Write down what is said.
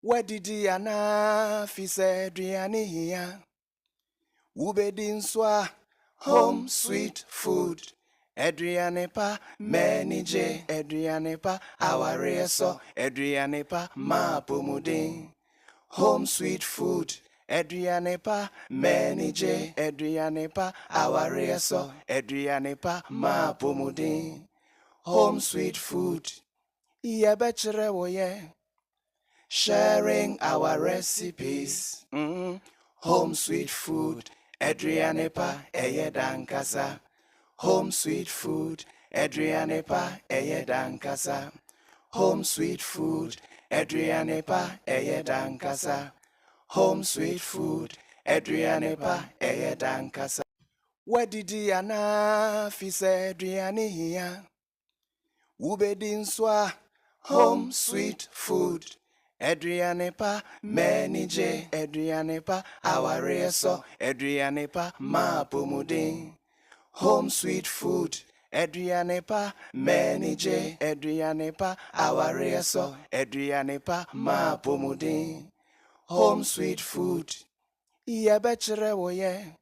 Wedidi ana fise driani hiya. Ubedin swa home sweet food. Adriane pa menije, Adriane pa aware so, Adriane pa ma pomudin. Home sweet food. Adriane pa menije, Adriane pa aware so, Adriane pa ma pomudin. Home sweet food. Ye bechere woye. Sharing our recipes. Home sweet food. Adriane pa eye dankasa. Home sweet food. Adriane pa eye dankasa. Home sweet food. Adriane pa eye dankasa. Home sweet food. Adriane pa eye dankasa. Wedidi ana fise Adriane hiya. Ubedin swa home sweet food. Adriane pa menije, Adriane pa aware so, Adriane pa ma pomudin. Home sweet food. Adriane pa menije, Adriane pa aware so, Adriane pa ma pomudin. Home sweet food. Ye bechere woye.